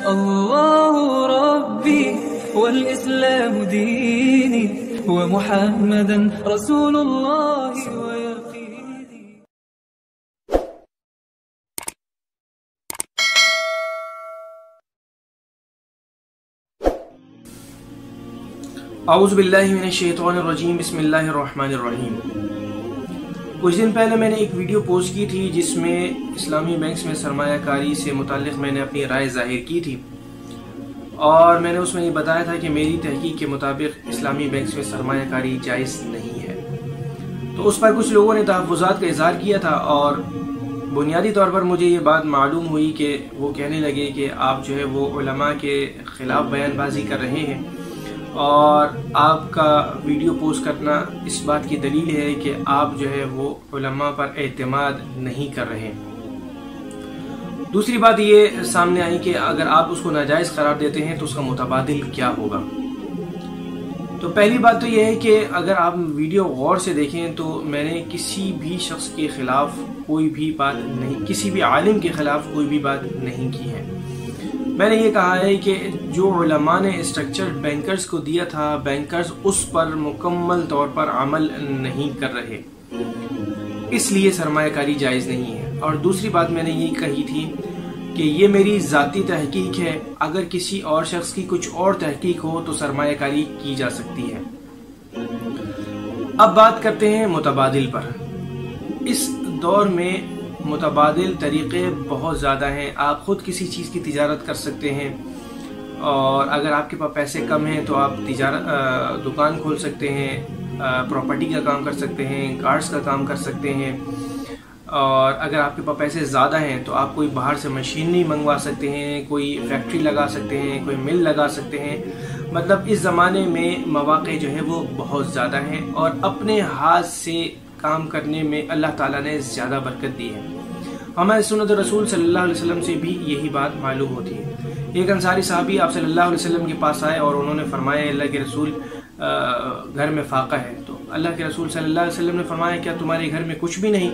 الله ربي والإسلام ديني ومحمدا رسول الله ويقيني. اعوذ باللہ من الشیطان الرجیم، بسم اللہ الرحمن الرحیم۔ کچھ دن پہلے میں نے ایک ویڈیو پوسٹ کی تھی جس میں اسلامی بینکس میں سرمایہ کاری سے متعلق میں نے اپنی رائے ظاہر کی تھی، اور میں نے اس میں یہ بتایا تھا کہ میری تحقیق کے مطابق اسلامی بینکس میں سرمایہ کاری جائز نہیں ہے۔ تو اس پر کچھ لوگوں نے تحفظات کا اظہار کیا تھا، اور بنیادی طور پر مجھے یہ بات معلوم ہوئی کہ وہ کہنے لگے کہ آپ جو ہے وہ علماء کے خلاف بیان بازی کر رہے ہیں، اور آپ کا ویڈیو پوسٹ کرنا اس بات کی دلیل ہے کہ آپ جو ہے وہ علماء پر اعتماد نہیں کر رہے۔ دوسری بات یہ سامنے آئی کہ اگر آپ اس کو ناجائز قرار دیتے ہیں تو اس کا متبادل کیا ہوگا۔ تو پہلی بات تو یہ ہے کہ اگر آپ ویڈیو غور سے دیکھیں تو میں نے کسی بھی شخص کے خلاف کوئی بھی بات نہیں، کسی بھی عالم کے خلاف کوئی بھی بات نہیں کی ہے۔ میں نے یہ کہا ہے کہ جو علماء نے اسٹرکچر بینکرز کو دیا تھا، بینکرز اس پر مکمل طور پر عمل نہیں کر رہے، اس لیے سرمایہ کاری جائز نہیں ہے۔ اور دوسری بات میں نے یہ کہی تھی کہ یہ میری ذاتی تحقیق ہے، اگر کسی اور شخص کی کچھ اور تحقیق ہو تو سرمایہ کاری کی جا سکتی ہے۔ اب بات کرتے ہیں متبادل پر۔ اس دور میں متبادل طریقے بہت زیادہ ہیں۔ آپ خود کسی چیز کی تجارت کر سکتے ہیں، اور اگر آپ کے پاس پیسے کم ہیں تو آپ دکان کھول سکتے ہیں، پراپرٹی کا کام کر سکتے ہیں، کارز کا کام کر سکتے ہیں، اور اگر آپ کے پاس پیسے زیادہ ہیں تو آپ کوئی باہر سے مشینری منگوا سکتے ہیں، کوئی فیکٹری لگا سکتے ہیں، کوئی مل لگا سکتے ہیں۔ مطلب اس زمانے میں مواقع جو ہے وہ بہت زیادہ ہیں، اور اپنے ہاتھ سے کام کرنے میں اللہ تعالیٰ نے زیادہ برکت دی ہے۔ ہمارے سنت رسول صلی اللہ علیہ وسلم سے بھی یہی بات معلوم ہوتی ہے۔ ایک انصاری صحابی آپ صلی اللہ علیہ وسلم کے پاس آئے اور انہوں نے فرمایا اللہ کے رسول گھر میں فاقہ ہے۔ تو اللہ کے رسول صلی اللہ علیہ وسلم نے فرمایا کیا تمہارے گھر میں کچھ بھی نہیں؟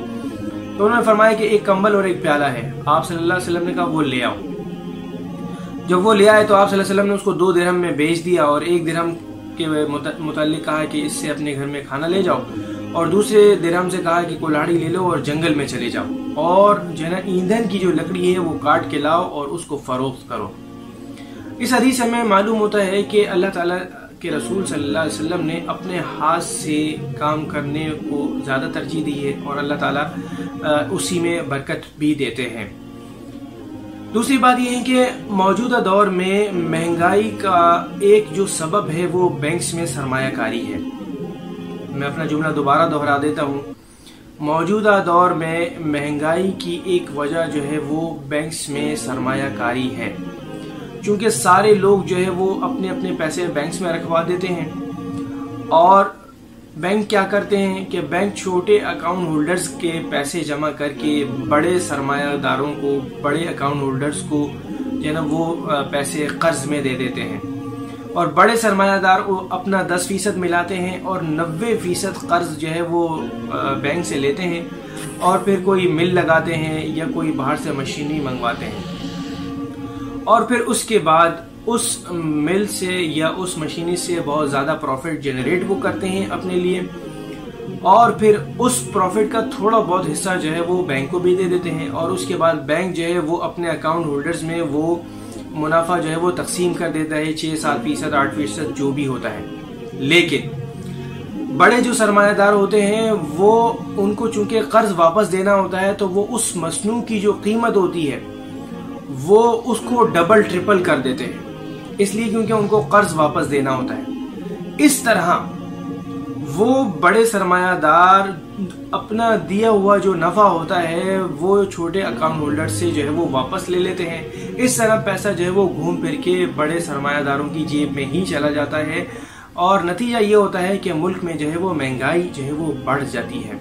تو انہوں نے فرمایا کہ ایک کمبل اور ایک پیالہ ہے۔ آپ صلی اللہ علیہ وسلم نے کہا وہ لے آؤ۔ جب وہ لے آئے تو آپ صلی اللہ علیہ وسلم نے اس کو 2 درہم میں بیچ دیا، اور 1 درہم کے متعلق کہا کہ اس سے اپنے گھر میں کھانا لے جاؤ، اور دوسرے درہم سے کہا کہ کلاڑی لے لو اور جنگل میں چلے جاؤ، اور جو ہے نا ایندھن کی جو لکڑی ہے وہ کاٹ کے لاؤ اور اس کو فروخت کرو۔ اس حدیث سے ہمیں معلوم ہوتا ہے کہ اللہ تعالیٰ کے رسول صلی اللہ علیہ وسلم نے اپنے ہاتھ سے کام کرنے کو زیادہ ترجیح دی ہے، اور اللہ تعالیٰ اسی میں برکت بھی دیتے ہیں۔ دوسری بات یہ ہے کہ موجودہ دور میں مہنگائی کا ایک جو سبب ہے وہ بینکس میں سرمایہ کاری ہے۔ میں اپنا جملہ دوبارہ دہرا دیتا ہوں۔ موجودہ دور میں مہنگائی کی ایک وجہ جو ہے وہ بینکس میں سرمایہ کاری ہے، چونکہ سارے لوگ جو ہے وہ اپنے اپنے پیسے بینکس میں رکھوا دیتے ہیں، اور بینک کیا کرتے ہیں کہ بینک چھوٹے اکاؤنٹ ہولڈرز کے پیسے جمع کر کے بڑے سرمایہ داروں کو، بڑے اکاؤنٹ ہولڈرز کو جو ہے نا وہ پیسے قرض میں دے دیتے ہیں، اور بڑے سرمایہ دار اپنا 10% ملاتے ہیں اور 90% قرض جو ہے وہ بینک سے لیتے ہیں، اور پھر کوئی مل لگاتے ہیں یا کوئی باہر سے مشینری منگواتے ہیں، اور پھر اس کے بعد اس مل سے یا اس مشینری سے بہت زیادہ پروفٹ جنریٹ وہ کرتے ہیں اپنے لیے، اور پھر اس پروفٹ کا تھوڑا بہت حصہ جو ہے وہ بینک کو بھی دے دیتے ہیں، اور اس کے بعد بینک جو ہے وہ اپنے اکاؤنٹ ہولڈرز میں وہ منافع جو ہے وہ تقسیم کر دیتا ہے، 6-7%، 8% جو بھی ہوتا ہے۔ لیکن بڑے جو سرمایہ دار ہوتے ہیں وہ ان کو چونکہ قرض واپس دینا ہوتا ہے، تو وہ اس مصنوع کی جو قیمت ہوتی ہے وہ اس کو ڈبل ٹرپل کر دیتے ہیں، اس لیے کیونکہ ان کو قرض واپس دینا ہوتا ہے۔ اس طرح وہ بڑے سرمایہ دار اپنا دیا ہوا جو نفع ہوتا ہے وہ چھوٹے اکاؤنٹ ہولڈر سے جو ہے وہ واپس لے لیتے ہیں۔ اس طرح پیسہ جو ہے وہ گھوم پھر کے بڑے سرمایہ داروں کی جیب میں ہی چلا جاتا ہے، اور نتیجہ یہ ہوتا ہے کہ ملک میں جو ہے وہ مہنگائی جو ہے وہ بڑھ جاتی ہے۔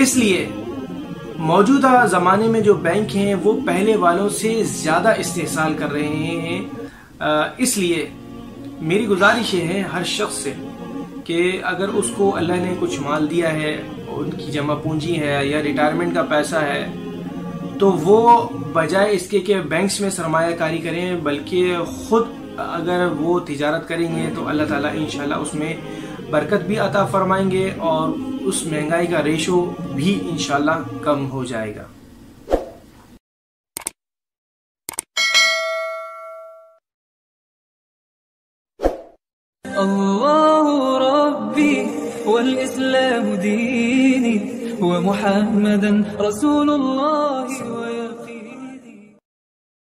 اس لیے موجودہ زمانے میں جو بینک ہیں وہ پہلے والوں سے زیادہ استحصال کر رہے ہیں۔ اس لیے میری گزارش یہ ہے ہر شخص سے کہ اگر اس کو اللہ نے کچھ مال دیا ہے، ان کی جمع پونجی ہے یا ریٹائرمنٹ کا پیسہ ہے، تو وہ بجائے اس کے کہ بینکس میں سرمایہ کاری کریں بلکہ خود اگر وہ تجارت کریں گے تو اللہ تعالیٰ انشاءاللہ اس میں برکت بھی عطا فرمائیں گے اور اس مہنگائی کا ریشو بھی انشاءاللہ کم ہو جائے گا. اللہ ربی والاسلام دینی ومحمدا رسول اللہ.